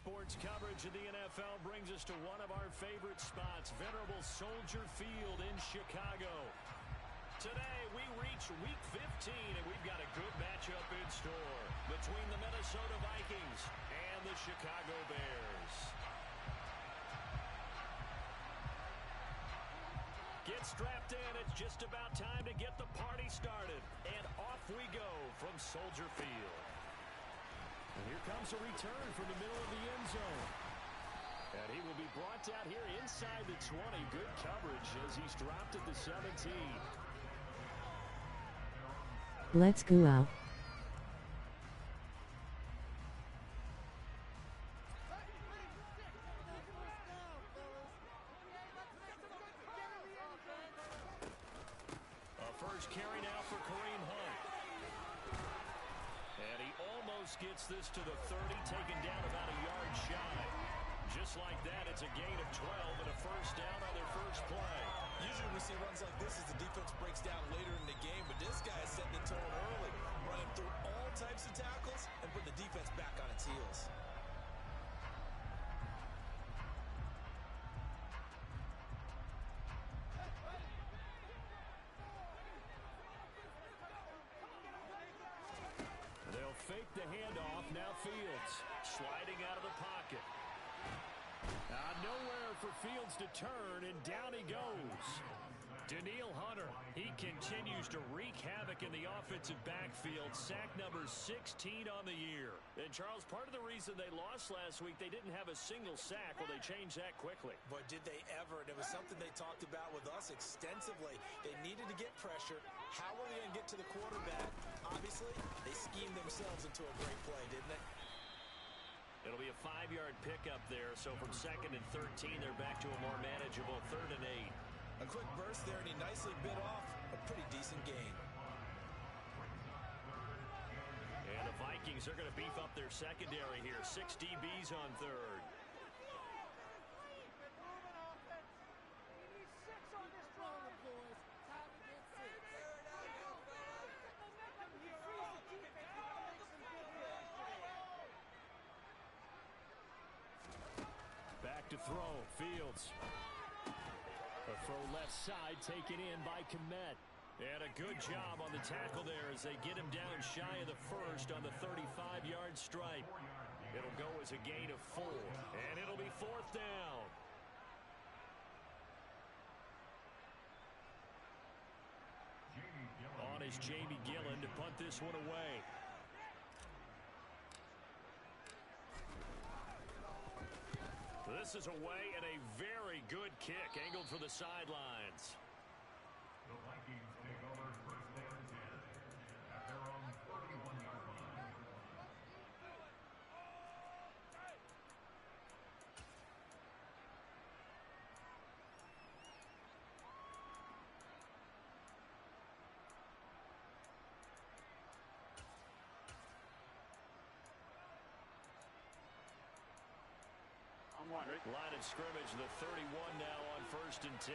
sports coverage of the NFL brings us to one of our favorite spots, venerable Soldier Field in Chicago. Today, we reach Week 15, and we've got a good matchup in store between the Minnesota Vikings and the Chicago Bears. Get strapped in. It's just about time to get the party started. And off we go from Soldier Field. And here comes a return from the middle of the end zone. And he will be brought down here inside the 20. Good coverage as he's dropped at the 17. Let's go out. First carry now for Kareem Hunt. And he almost gets this to the 30, taken down about a yard shy. Just like that, it's a gain of 12 and a first down on their first play. Usually we see runs like this as the defense breaks down later in the game, but this guy is setting the tone early, running through all types of tackles and put the defense back on its heels. They'll fake the handoff. Now Fields sliding out of the pocket. Nowhere for Fields to turn, and down he goes. Danielle Hunter, he continues to wreak havoc in the offensive backfield. Sack number 16 on the year. And, Charles, part of the reason they lost last week, they didn't have a single sack. Well, they changed that quickly. But did they ever? And it was something they talked about with us extensively. They needed to get pressure. How were they going to get to the quarterback? Obviously, they schemed themselves into a great play, didn't they? It'll be a 5-yard pickup there. So from 2nd and 13, they're back to a more manageable 3rd and 8. A quick burst there, and he nicely bit off a pretty decent gain. And the Vikings are going to beef up their secondary here. 6 DBs on 3rd. Back to throw. Fields. A throw left side taken in by Kmet. And a good job on the tackle there as they get him down shy of the first on the 35-yard stripe. It'll go as a gain of 4. And it'll be 4th down. On is Jamie Gillen to punt this one away. This is away and a very good kick angled for the sidelines. The Vikings take over 1st and 10 at their own 31-yard line. Line of scrimmage, the 31 now on 1st and 10.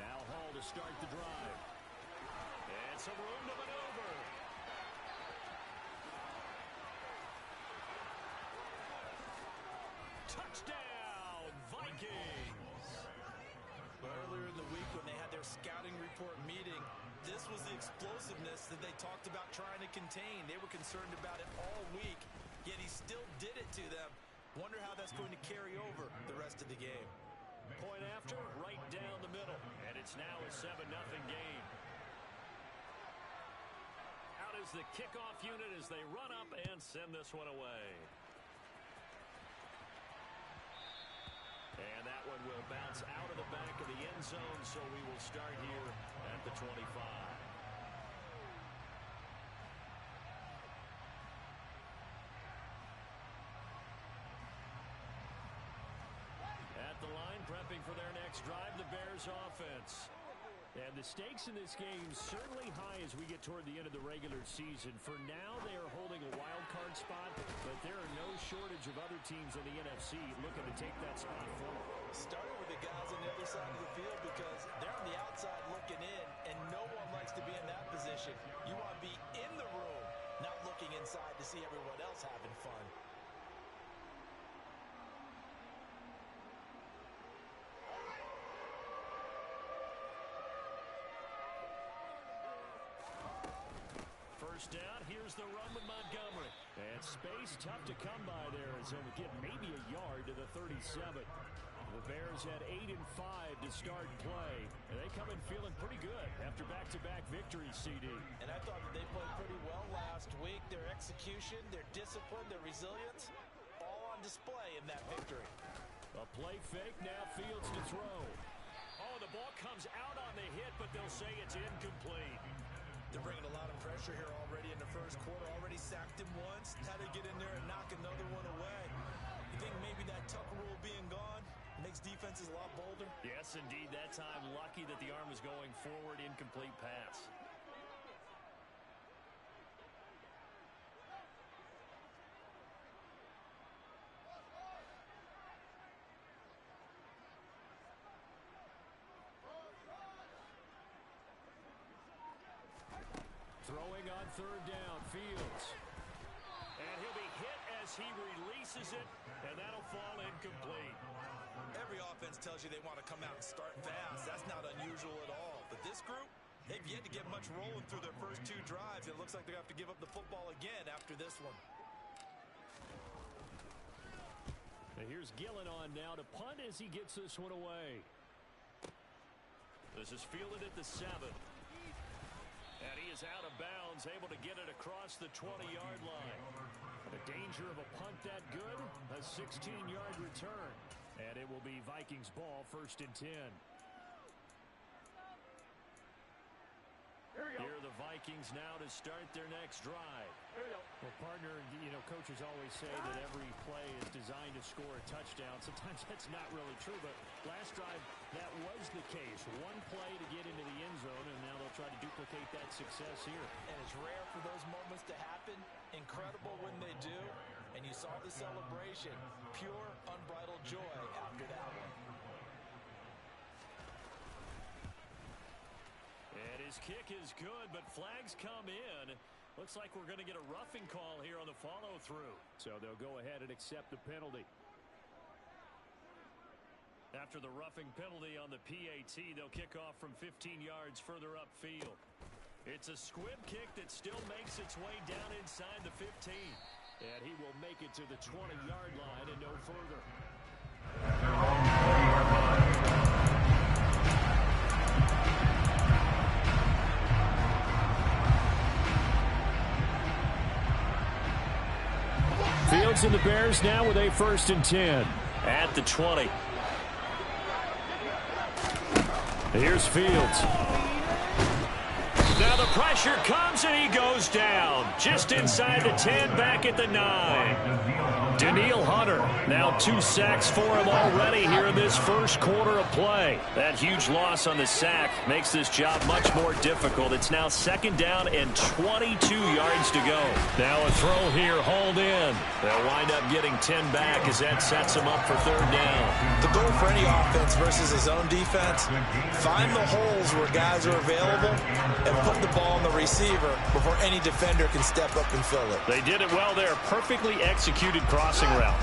Now Hall to start the drive. And some room to maneuver. Touchdown, Vikings! Earlier in the week when they had their scouting report meeting, this was the explosiveness that they talked about trying to contain. They were concerned about it all week, yet he still did it to them. Wonder how that's going to carry over the rest of the game. Point after, right down the middle. And it's now a 7-0 game. Out is the kickoff unit as they run up and send this one away. And that one will bounce out of the back of the end zone, so we will start here at the 25. At the line, prepping for their next drive, the Bears offense. And the stakes in this game certainly high as we get toward the end of the regular season. For now, they are holding a wild card spot, but there are no shortage of other teams in the NFC looking to take that spot from them. Starting with the guys on the other side of the field because they're on the outside looking in, and no one likes to be in that position. You want to be in the room, not looking looking inside to see everyone else having fun. First down, here's the run with Montgomery. And space tough to come by there as they'll get maybe a yard to the 37. The Bears had 8 and 5 to start play. And they come in feeling pretty good after back-to-back victories, CD. And I thought that they played pretty well last week. Their execution, their discipline, their resilience, all on display in that victory. A play fake, now Fields to throw. Oh, the ball comes out on the hit, but they'll say it's incomplete. They're bringing a lot of pressure here already in the first quarter. Already sacked him once. Had to get in there and knock another one away. You think maybe that Tucker rule being gone makes defenses a lot bolder? Yes, indeed. That time, lucky that the arm was going forward. Incomplete pass. Throwing on third down, Fields. And he'll be hit as he releases it, and that'll fall incomplete. Every offense tells you they want to come out and start fast. That's not unusual at all. But this group, they've yet to get much rolling through their first 2 drives. It looks like they're going to have to give up the football again after this one. Now here's Gillen on now to punt as he gets this one away. This is fielded at the 7. And he is out of bounds, able to get it across the 20-yard line. The danger of a punt that good, a 16-yard return. And it will be Vikings ball, 1st and 10. Here are the Vikings now to start their next drive. Well, partner, you know, coaches always say that every play is designed to score a touchdown. Sometimes that's not really true, but last drive, that was the case. One play to get into the end zone, and now they'll try to duplicate that success here. And it's rare for those moments to happen. Incredible when they do. And you saw the celebration. Pure, unbridled joy after that one. And his kick is good, but flags come in. Looks like we're going to get a roughing call here on the follow-through. So they'll go ahead and accept the penalty. After the roughing penalty on the PAT, they'll kick off from 15 yards further upfield. It's a squib kick that still makes its way down inside the 15. And he will make it to the 20-yard line and no further. Fields and the Bears now with a 1st and 10 at the 20. Here's Fields. Now the pressure comes and he goes down. Just inside the 10, back at the 9. Daniil Hunter, now 2 sacks for him already here in this first quarter of play. That huge loss on the sack makes this job much more difficult. It's now 2nd down and 22 yards to go. Now a throw here, hauled in. They'll wind up getting 10 back as that sets them up for 3rd down. The goal for any offense versus his own defense, find the holes where guys are available and put the ball on the receiver before any defender can step up and fill it. They did it well there. Perfectly executed crossing route.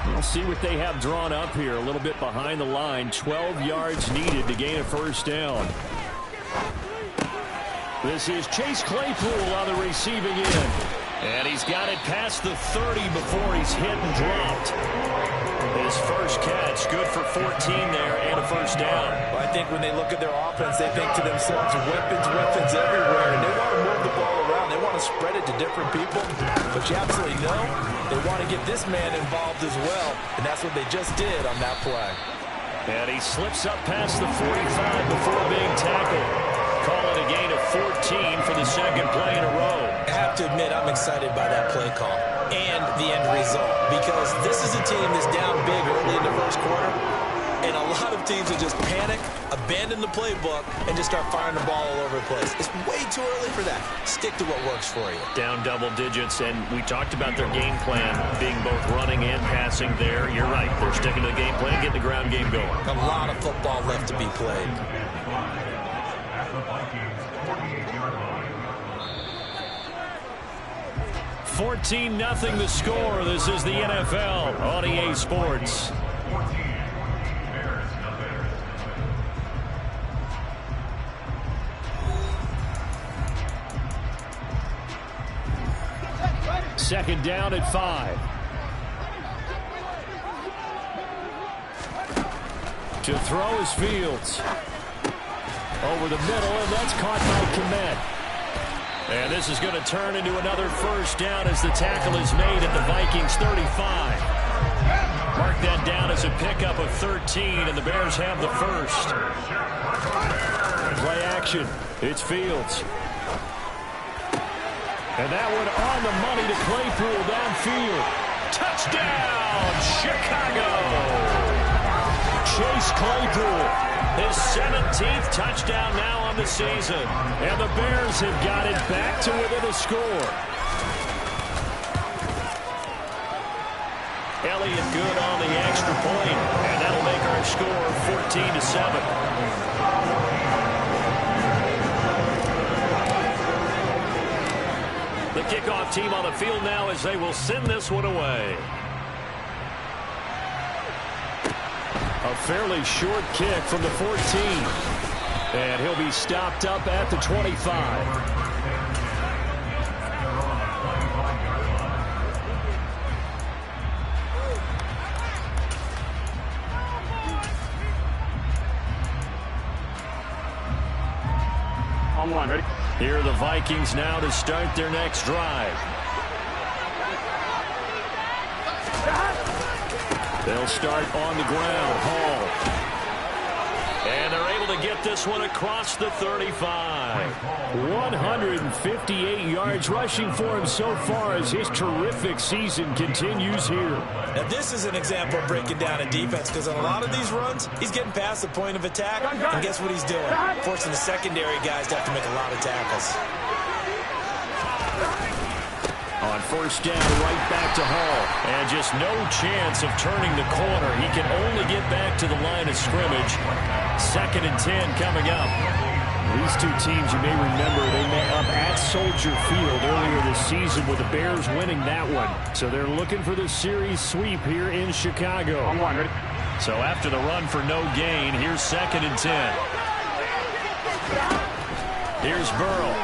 We'll see what they have drawn up here. A little bit behind the line. 12 yards needed to gain a 1st down. This is Chase Claypool on the receiving end. And he's got it past the 30 before he's hit and dropped. His first catch, good for 14 there and a 1st down. Well, I think when they look at their offense, they think to themselves, weapons everywhere. And they want to move the ball around. They want to spread it to different people. But you absolutely know they want to get this man involved as well. And that's what they just did on that play. And he slips up past the 45 before being tackled. Call it a gain of 14 for the 2nd play in a row. I have to admit, I'm excited by that play call and the end result, because this is a team that's down big early in the first quarter, and a lot of teams will just panic, abandon the playbook, and just start firing the ball all over the place. It's way too early for that. Stick to what works for you. Down double digits, and we talked about their game plan being both running and passing there. You're right. They're sticking to the game plan, getting the ground game going. A lot of football left to be played. At the Vikings 48-yard line. 14-0 the score. This is the NFL on EA Sports. Second down at 5. To throw is Fields. Over the middle, and that's caught by Kmet. And this is going to turn into another first down as the tackle is made at the Vikings 35. Mark that down as a pickup of 13, and the Bears have the first. Play action. It's Fields. And that one on the money to Claypool downfield. Touchdown, Chicago! Chase Claypool, his 17th touchdown now on the season. And the Bears have got it back to within a score. Elliott good on the extra point, and that'll make our score 14-7. The kickoff team on the field now as they will send this one away. A fairly short kick from the 14. And he'll be stopped up at the 25. Ready? Here are the Vikings now to start their next drive. They'll start on the ground. Hall. And they're able to get this one across the 35. 158 yards rushing for him so far as his terrific season continues here. Now, this is an example of breaking down a defense because on a lot of these runs, he's getting past the point of attack, and guess what he's doing? Forcing the secondary guys to have to make a lot of tackles. On first down, right back to Hall. And just no chance of turning the corner. He can only get back to the line of scrimmage. 2nd and 10 coming up. These two teams, you may remember, they met up at Soldier Field earlier this season with the Bears winning that one. So they're looking for the series sweep here in Chicago. Ready? So after the run for no gain, here's 2nd and 10. Here's Burrow.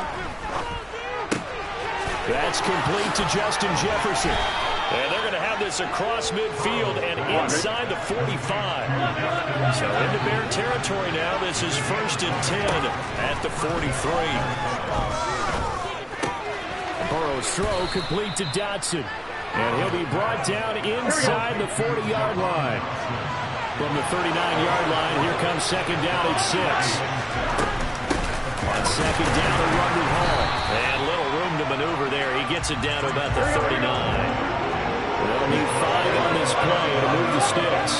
That's complete to Justin Jefferson. And they're going to have this across midfield and inside the 45. So into Bear territory now. This is 1st and 10 at the 43. Burrow's throw complete to Dotson. And he'll be brought down inside the 40-yard line. From the 39-yard line, here comes 2nd down at 6. On 2nd down, a run with Hall. And little room to maneuver there. He gets it down to about the 39. They'll need 5 on this play to move the sticks.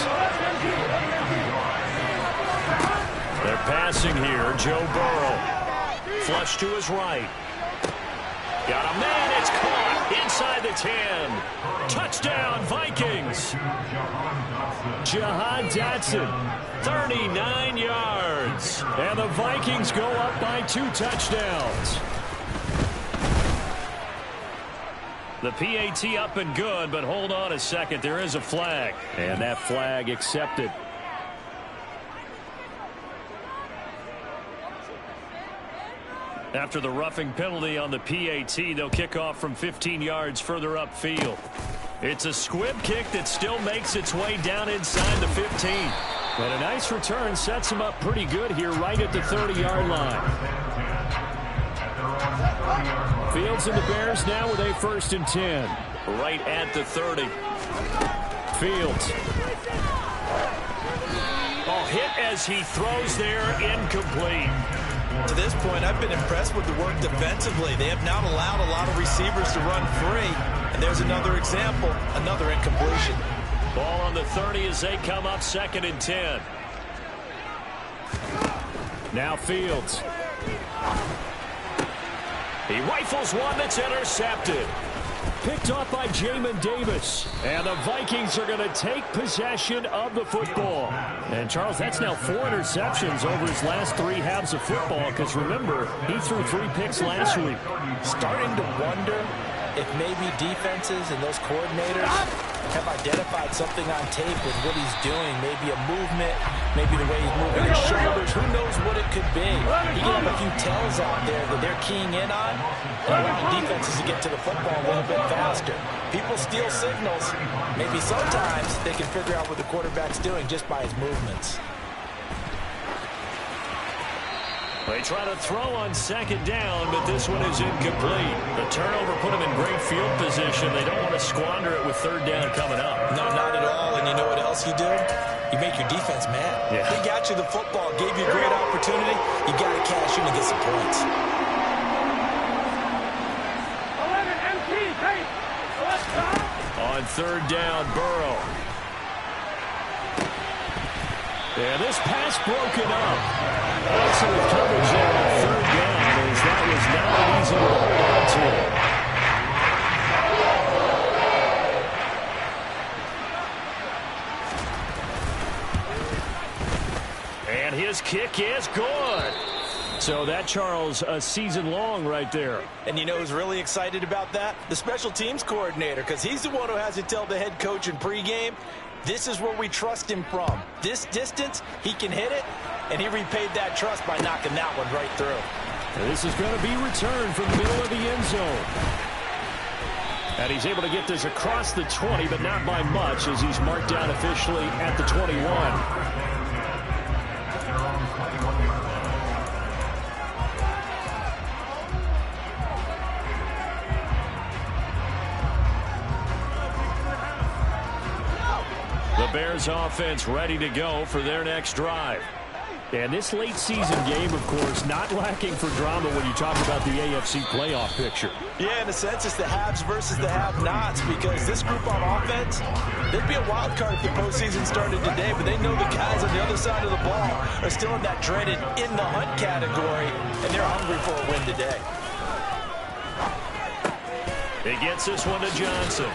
They're passing here. Joe Burrow. Flush to his right. Got a man. It's caught inside the 10. Touchdown, Vikings. Jahan Dotson. 39 yards. And the Vikings go up by 2 touchdowns. The PAT up and good, but hold on a second. There is a flag. And that flag accepted. After the roughing penalty on the PAT, they'll kick off from 15 yards further upfield. It's a squib kick that still makes its way down inside the 15. And a nice return sets him up pretty good here right at the 30-yard line. Fields and the Bears now with a 1st and 10. Right at the 30. Fields. Oh, hit as he throws there, incomplete. To this point, I've been impressed with the work defensively. They have not allowed a lot of receivers to run free. And there's another example, another incompletion. Ball on the 30 as they come up 2nd and 10. Now Fields. He rifles one that's intercepted. Picked off by Jamin Davis. And the Vikings are going to take possession of the football. And, Charles, that's now 4 interceptions over his last 3 halves of football. Because, remember, he threw 3 picks last week. Starting to wonder if maybe defenses and those coordinators have identified something on tape with what he's doing, maybe a movement, maybe the way he's moving his shoulders, who knows what it could be. He can have a few tells out there that they're keying in on and allowing defenses to get to the football a little bit faster. People steal signals. Maybe sometimes they can figure out what the quarterback's doing just by his movements. They try to throw on second down, but this one is incomplete. The turnover put them in great field position. They don't want to squander it with third down coming up. No, not at all. And you know what else you do? You make your defense mad. Yeah. They got you the football, gave you a great opportunity. You got to cash in and get some points. 11 MT, hey! Let's go! On third down, Burrow. Yeah, this pass broken up. Excellent coverage there on third down, as that was not easy to hold on to. And his kick is good. So that, Charles, a season long right there. And you know who's really excited about that? The special teams coordinator, because he's the one who has to tell the head coach in pregame, this is where we trust him from. This distance, he can hit it, and he repaid that trust by knocking that one right through. This is going to be returned from the middle of the end zone. And he's able to get this across the 20, but not by much, as he's marked down officially at the 21. The Bears offense ready to go for their next drive. And this late season game, of course, not lacking for drama when you talk about the AFC playoff picture. Yeah, in a sense, it's the haves versus the have-nots, because this group on offense, they'd be a wild card if the postseason started today, but they know the guys on the other side of the ball are still in that dreaded in-the-hunt category, and they're hungry for a win today. He gets this one to Johnson.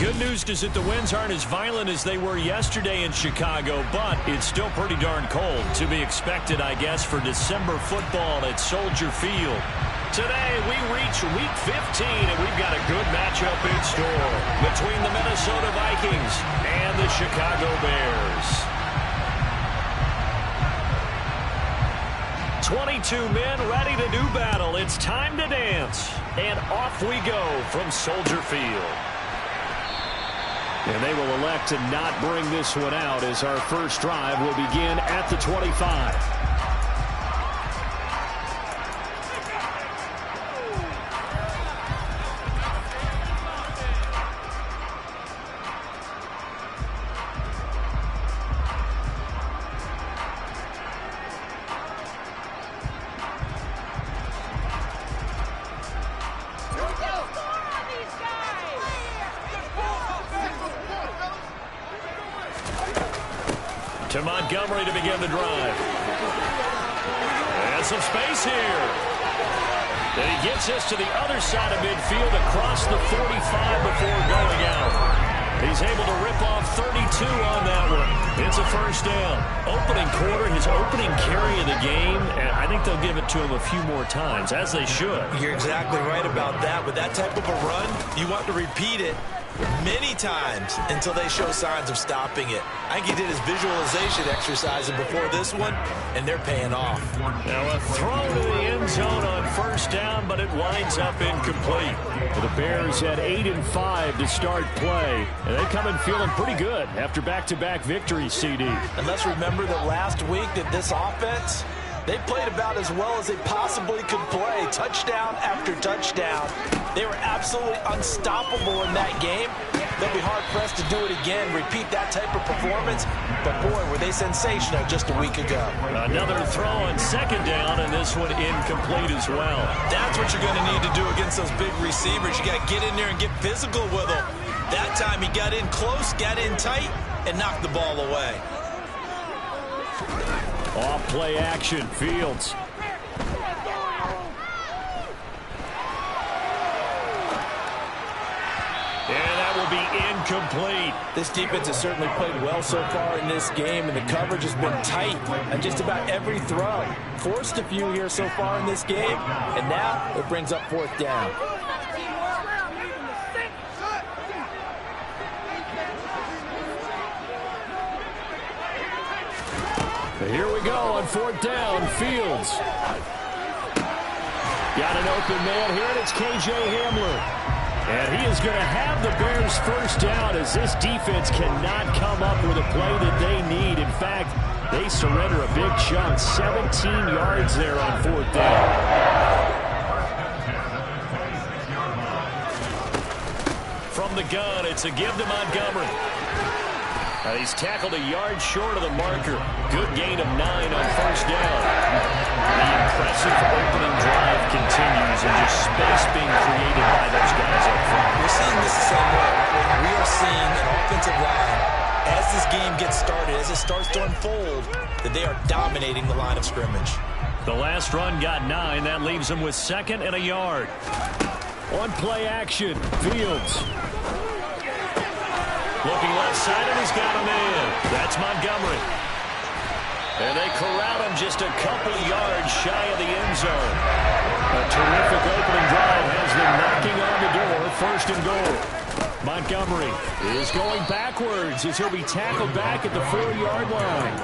good news is that the winds aren't as violent as they were yesterday in Chicago, but it's still pretty darn cold. To be expected, I guess, for December football at Soldier Field. Today, we reach Week 15, and we've got a good matchup in store between the Minnesota Vikings and the Chicago Bears. 22 men ready to do battle. It's time to dance. And off we go from Soldier Field. And they will elect to not bring this one out as our first drive will begin at the 25. To Montgomery to begin the drive. And some space here. And he gets us to the other side of midfield across the 45 before going out. He's able to rip off 32 on that one. It's a first down. Opening quarter, his opening carry of the game, and I think they'll give it to him a few more times, as they should. You're exactly right about that. With that type of a run, you want to repeat it many times until they show signs of stopping it. I think he did his visualization exercise before this one, and they're paying off. Now a throw to the end zone on first down, but it winds up incomplete. The Bears had 8-5 to start play, and they come in feeling pretty good after back-to-back victories, CD. And let's remember that last week that this offense, they played about as well as they possibly could play. Touchdown after touchdown. They were absolutely unstoppable in that game. They'll be hard-pressed to do it again, repeat that type of performance. But, boy, were they sensational just a week ago. Another throw on second down, and this one incomplete as well. That's what you're going to need to do against those big receivers. You got to get in there and get physical with them. That time he got in close, got in tight, and knocked the ball away. Off play action, Fields. And that will be incomplete. This defense has certainly played well so far in this game, and the coverage has been tight on just about every throw. Forced a few here so far in this game, and now it brings up fourth down. Here we go on fourth down. Fields. Got an open man here, and it's K.J. Hamler. And he is going to have the Bears first down as this defense cannot come up with a play that they need. In fact, they surrender a big chunk, 17 yards there on fourth down. From the gun, it's a give to Montgomery. He's tackled a yard short of the marker. Good gain of 9 on first down. The impressive opening drive continues, and just space being created by those guys up front. We're seeing this the same way. We are seeing an offensive line, as this game gets started, as it starts to unfold, that they are dominating the line of scrimmage. The last run got 9. That leaves them with second and a yard. On play action, Fields. Looking left side, and he's got him in. That's Montgomery. And they corral him just a couple yards shy of the end zone. A terrific opening drive has them knocking on the door. First and goal. Montgomery is going backwards as he'll be tackled back at the 4-yard line.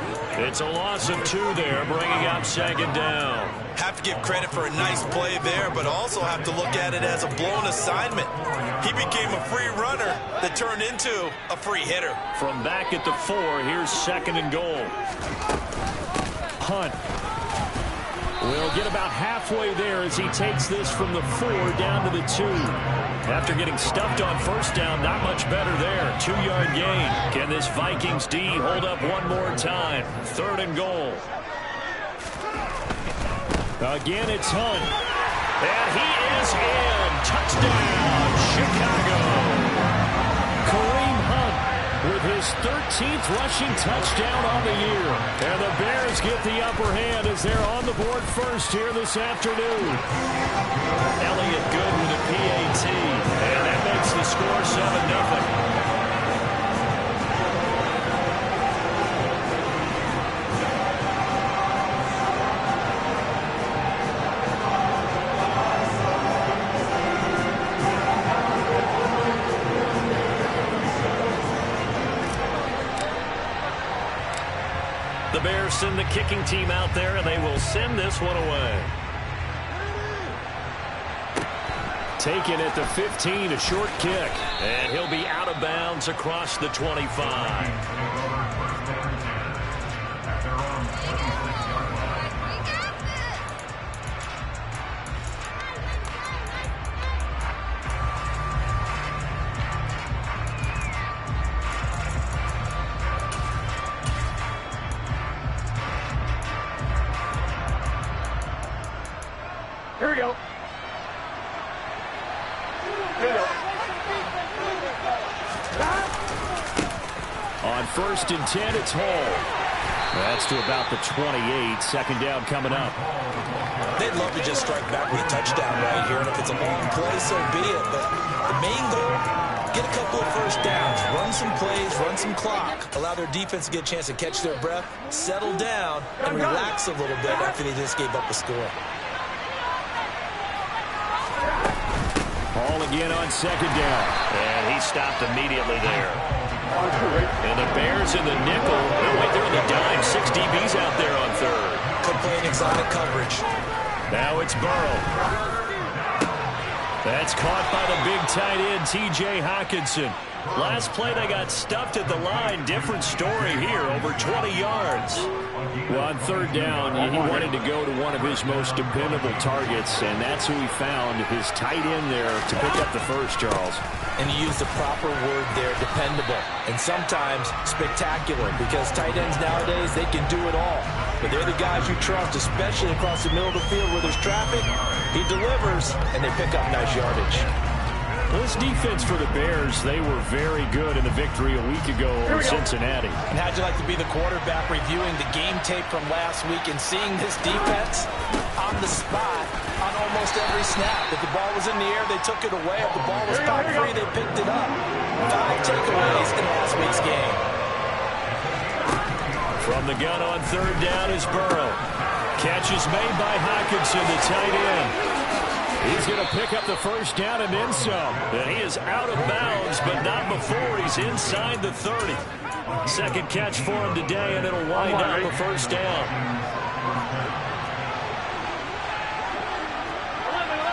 It's a loss of 2 there, bringing up second down. Have to give credit for a nice play there, but also have to look at it as a blown assignment. He became a free runner that turned into a free hitter. From back at the 4, here's second and goal. Hunt will get about halfway there as he takes this from the 4 down to the 2. After getting stuffed on first down, not much better there. 2-yard gain. Can this Vikings D hold up one more time? Third and goal. Again, it's Hunt. And he is in. Touchdown, Chicago. Kareem Hunt with his 13th rushing touchdown on the year. And the Bears get the upper hand as they're on the board first here this afternoon. Elliott good with a PAT. And that makes the score 7-0. Anderson, the kicking team out there, and they will send this one away. Taken at the 15, a short kick. And he'll be out of bounds across the 25. Here we go. Here we go. On 1st and 10, it's Hall. That's to about the 28. Second down coming up. They'd love to just strike back with a touchdown right here, and if it's a long play, so be it. But the main goal, get a couple of first downs, run some plays, run some clock, allow their defense to get a chance to catch their breath, settle down, and relax a little bit after they just gave up a score. Hall again on second down. And he stopped immediately there. And the Bears in the nickel. No, wait, they're in the dime. 6 DBs out there on third. Could play an exotic coverage. Now it's Burrow. That's caught by the big tight end, T.J. Hockenson. Last play, they got stuffed at the line. Different story here, over 20 yards. Well, on third down, he wanted to go to one of his most dependable targets, and that's who he found, his tight end there, to pick up the first, Charles. And you use the proper word there, dependable, and sometimes spectacular, because tight ends nowadays, they can do it all. But they're the guys you trust, especially across the middle of the field where there's traffic. He delivers, and they pick up nice yardage. This defense for the Bears, they were very good in the victory a week ago over Cincinnati. And how'd you like to be the quarterback reviewing the game tape from last week and seeing this defense on the spot on almost every snap? If the ball was in the air, they took it away. If the ball was caught free, they picked it up. 5 takeaways in last week's game. From the gun on third down is Burrow. Catch is made by Hockenson, the tight end. He's going to pick up the first down and then some. And he is out of bounds, but not before he's inside the 30. Second catch for him today, and it'll wind up the first down.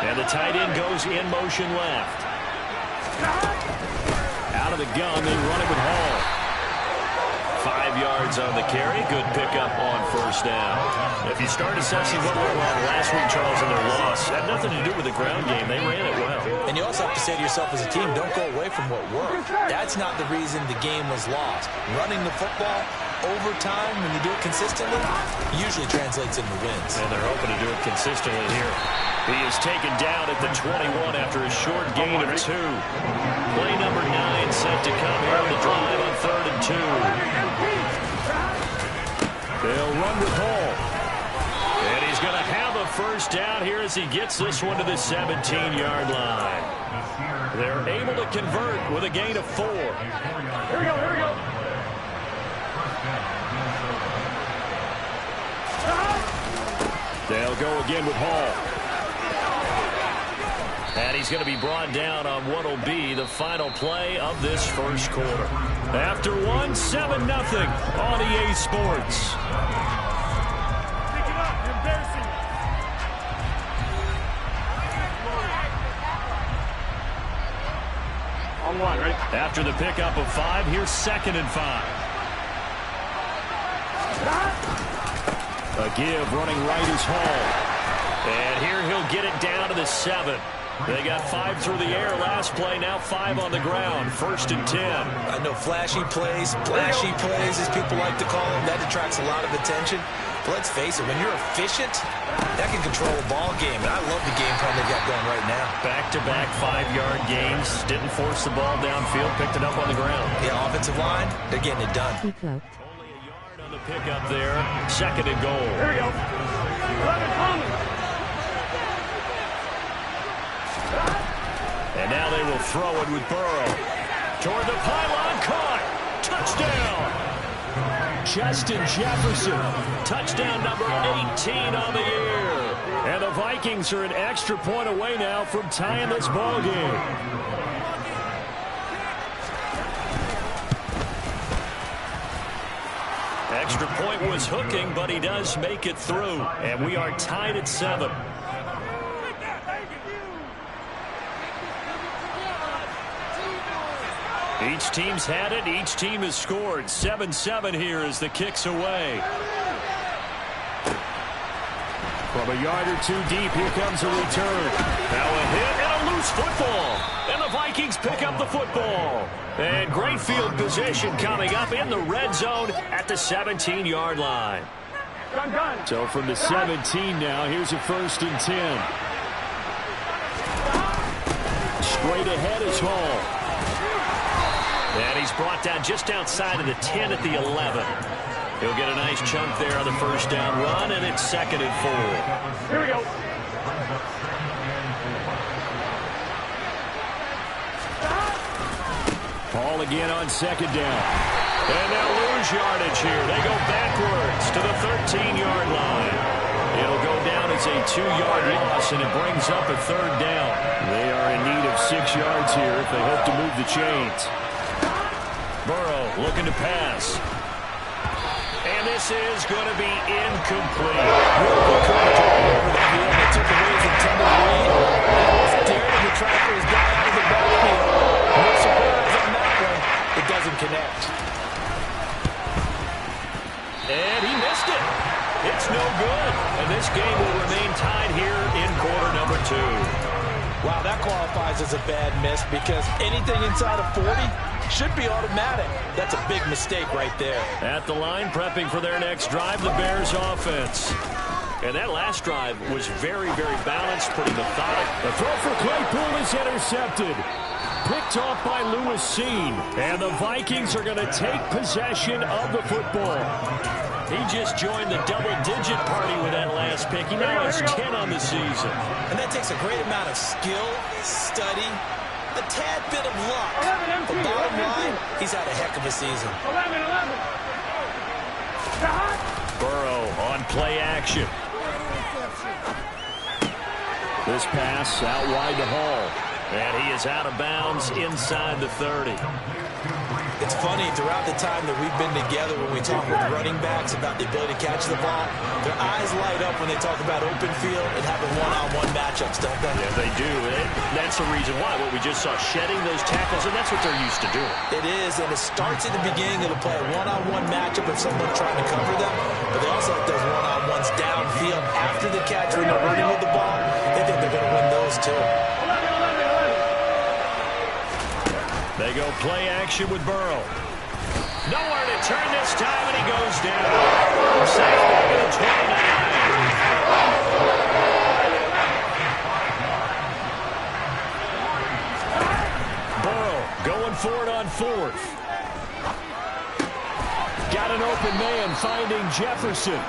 And the tight end goes in motion left. Out of the gun, they run it with Hall. 5 yards on the carry. Good pickup on first down. If you start assessing what went wrong last week, Charles, in their loss, had nothing to do with the ground game. They ran it well. And you also have to say to yourself as a team, don't go away from what worked. That's not the reason the game was lost. Running the football over time, when you do it consistently, usually translates into wins. And they're hoping to do it consistently here. He is taken down at the 21 after a short gain of 2. Play number 9 set to come here on the drive on 3rd and 2. They'll run with Hall. And he's going to have a first down here as he gets this one to the 17-yard line. They're able to convert with a gain of 4. Here we go, here we go. They'll go again with Hall. And he's going to be brought down on what will be the final play of this first quarter. After 1, 7-0 on EA Sports. Pick it up, you're embarrassing. On one, right? After the pickup of 5, here's 2nd and 5. A give running right is Hall. And here he'll get it down to the 7. They got 5 through the air last play, now 5 on the ground. 1st and 10. I know flashy plays, as people like to call them, that attracts a lot of attention. But let's face it, when you're efficient, that can control a ball game. And I love the game plan they've got going right now. Back-to-back 5-yard gains. Didn't force the ball downfield, picked it up on the ground. Yeah, offensive line, they're getting it done. He cloaked. Only a yard on the pickup there. 2nd and goal. Here we go. 11 coming. And now they will throw it with Burrow. Toward the pylon, caught. Touchdown. Justin Jefferson. Touchdown number 18 on the year. And the Vikings are an extra point away now from tying this ball game. extra point was hooking, but he does make it through. And we are tied at 7. Each team's had it. Each team has scored. 7-7 here as the kick's away. From a yard or 2 deep, here comes a return. Now a hit and a loose football. And the Vikings pick up the football. And great field position coming up in the red zone at the 17-yard line. So from the 17 now, here's a 1st and 10. Straight ahead is Hall. And he's brought down just outside of the 10 at the 11. He'll get a nice chunk there on the 1st down run, and it's 2nd and 4. Here we go. Hall again on 2nd down. And they'll lose yardage here. They go backwards to the 13-yard line. It'll go down as a 2-yard loss, and it brings up a 3rd down. They are in need of 6 yards here if they hope to move the chains. Burrow looking to pass. And this is going to be incomplete. They took away his intended lead. Almost dared him to try for his guy out of the backfield. No surprise on that one. It doesn't connect. And he missed it. It's no good. And this game will remain tied here in quarter number 2. Wow, that qualifies as a bad miss because anything inside of 40 should be automatic. That's a big mistake right there. At the line, prepping for their next drive, the Bears offense. And that last drive was very, very balanced, pretty methodical. The throw for Claypool is intercepted. Picked off by Lewis Seen. And the Vikings are going to take possession of the football. He just joined the double-digit party with that last pick. He now has 10 on the season. And that takes a great amount of skill, study, a tad bit of luck. But bottom line, he's had a heck of a season. 11. Burrow on play action. This pass out wide to Hall. And he is out of bounds inside the 30. It's funny, throughout the time that we've been together, when we talk with running backs about the ability to catch the ball, their eyes light up when they talk about open field and having one-on-one matchups, don't they? Yeah, they do. That's the reason why. What we just saw, shedding those tackles, and that's what they're used to doing. It is, and it starts at the beginning of the play, a one-on-one matchup if someone's trying to cover them, but they also have those one-on-ones downfield after the catch when they're running with the ball. They think they're going to win those, too. They go play action with Burrow. Nowhere to turn this time, and he goes down. Safe back at the 29. Burrow going for it on 4th. Got an open man finding Jefferson.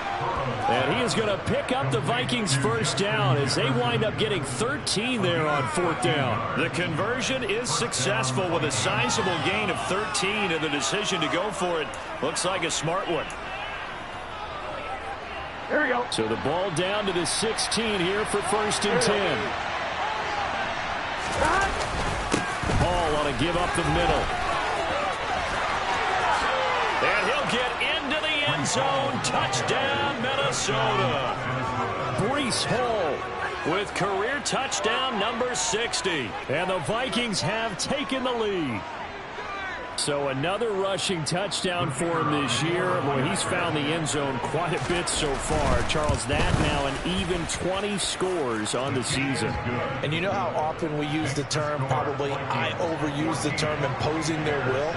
And he is going to pick up the Vikings' 1st down as they wind up getting 13 there on 4th down. The conversion is successful with a sizable gain of 13, and the decision to go for it looks like a smart one. Here we go. So the ball down to the 16 here for 1st and 10. Ball on a give up the middle. And he'll get into the end zone. Touchdown, Minnesota. Breece Hall with career touchdown number 60. And the Vikings have taken the lead. So another rushing touchdown for him this year. Boy, he's found the end zone quite a bit so far. Charles, that now an even 20 scores on the season. And you know how often we use the term, probably I overuse the term, imposing their will?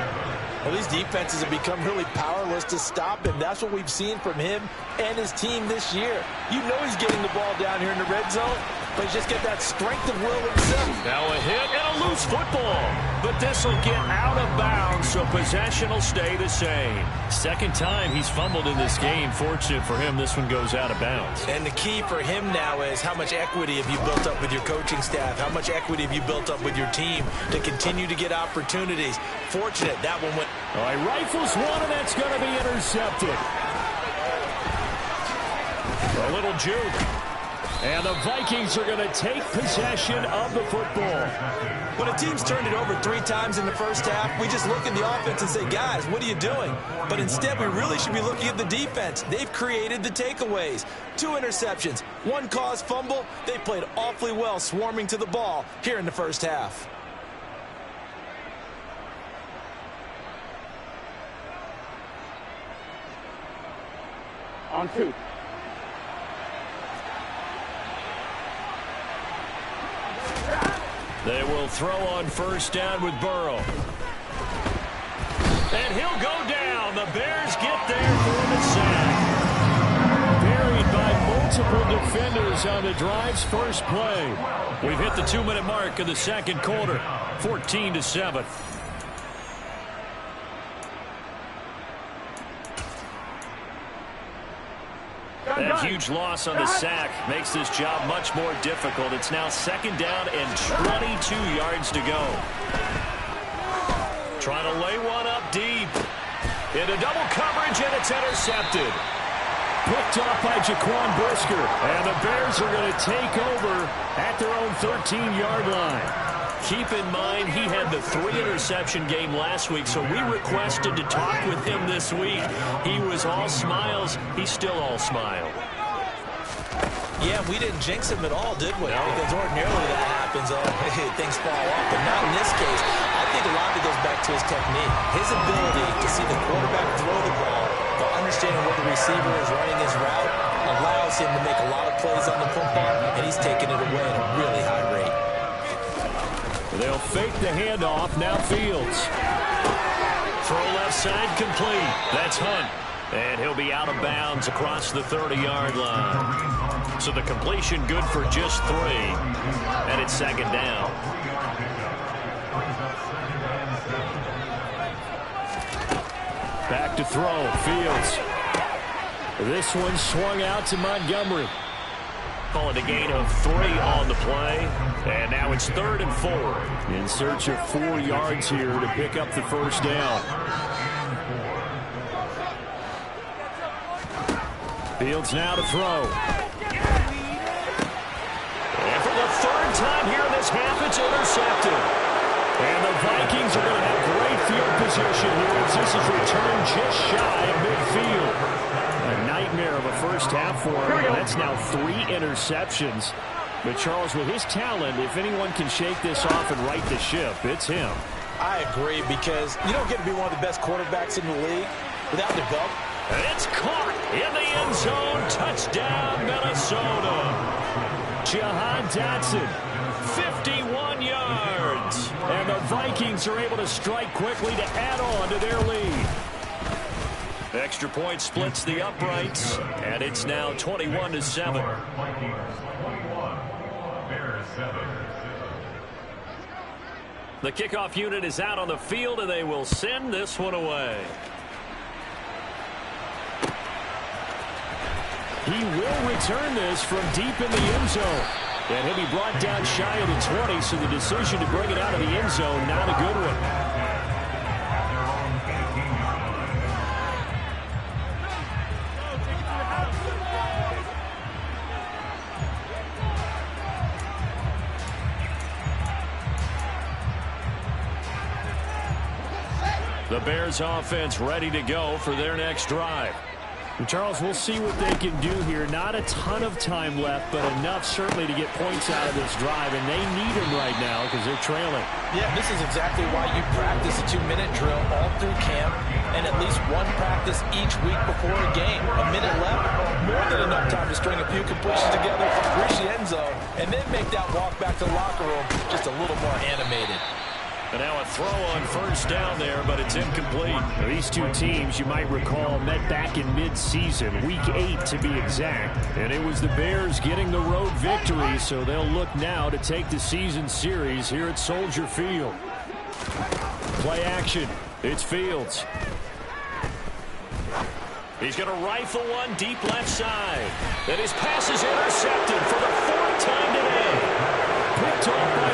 Well, these defenses have become really powerless to stop him. That's what we've seen from him and his team this year. You know he's getting the ball down here in the red zone, but he's just got that strength of will himself. Now a hit and a loose football. But this will get out of bounds, so possession will stay the same. 2nd time he's fumbled in this game. Fortunate for him, this one goes out of bounds. And the key for him now is how much equity have you built up with your coaching staff? How much equity have you built up with your team to continue to get opportunities? Fortunate, that one went. All right, rifles one, and that's going to be intercepted. A little juke. And the Vikings are going to take possession of the football. When a team's turned it over 3 times in the first half, we just look at the offense and say, guys, what are you doing? But instead, we really should be looking at the defense. They've created the takeaways. 2 interceptions, 1 caused fumble. They played awfully well swarming to the ball here in the first half. On 2. They will throw on first down with Burrow. And he'll go down. The Bears get there for the sack. Buried by multiple defenders on the drive's first play. We've hit the 2-minute mark of the second quarter. 14-7. That huge loss on the sack makes this job much more difficult. It's now 2nd down and 22 yards to go. Trying to lay one up deep. Into double coverage, and it's intercepted. Picked off by Jaquan Brisker. And the Bears are going to take over at their own 13-yard line. Keep in mind, he had the 3-interception game last week, so we requested to talk with him this week. He was all smiles. He's still all smile. Yeah, we didn't jinx him at all, did we? No. Because ordinarily that happens. Things fall off, but not in this case. I think a lot of it goes back to his technique. His ability to see the quarterback throw the ball while understanding where the receiver is running his route allows him to make a lot of plays on the football, and he's taking it away at a really high rate. They'll fake the handoff. Now Fields. Throw left side complete. That's Hunt. And he'll be out of bounds across the 30-yard line. So the completion good for just 3. And it's 2nd down. Back to throw. Fields. This one swung out to Montgomery. Calling a gain of 3 on the play. And now it's 3rd and 4. In search of 4 yards here to pick up the first down. Fields now to throw. And for the 3rd time here in this half, it's intercepted. And the Vikings are going to have great field position here as this is returned just shy of midfield. A nightmare of a first half for him. That's now 3 interceptions. But, Charles, with his talent, if anyone can shake this off and right the ship, it's him. I agree, because you don't get to be one of the best quarterbacks in the league without the belt. And it's caught in the end zone. Touchdown, Minnesota. Jahan Dotson, 51 yards. And the Vikings are able to strike quickly to add on to their lead. Extra point splits the uprights, and it's now 21-7. The kickoff unit is out on the field, and they will send this one away. He will return this from deep in the end zone. And he'll be brought down shy of the 20, so the decision to bring it out of the end zone, not a good one. The Bears offense ready to go for their next drive. And Charles, we'll see what they can do here. Not a ton of time left, but enough certainly to get points out of this drive, and they need them right now because they're trailing. Yeah, this is exactly why you practice a 2-minute drill all through camp and at least one practice each week before a game. A minute left, more than enough time to string a few completions together, reach the end zone, and then make that walk back to the locker room just a little more animated. And now a throw on first down there, but it's incomplete. These two teams, you might recall, met back in mid-season, week 8 to be exact. And it was the Bears getting the road victory, so they'll look now to take the season series here at Soldier Field. Play action. It's Fields. He's going to rifle one deep left side. And his pass is intercepted for the 4th time today. Picked off by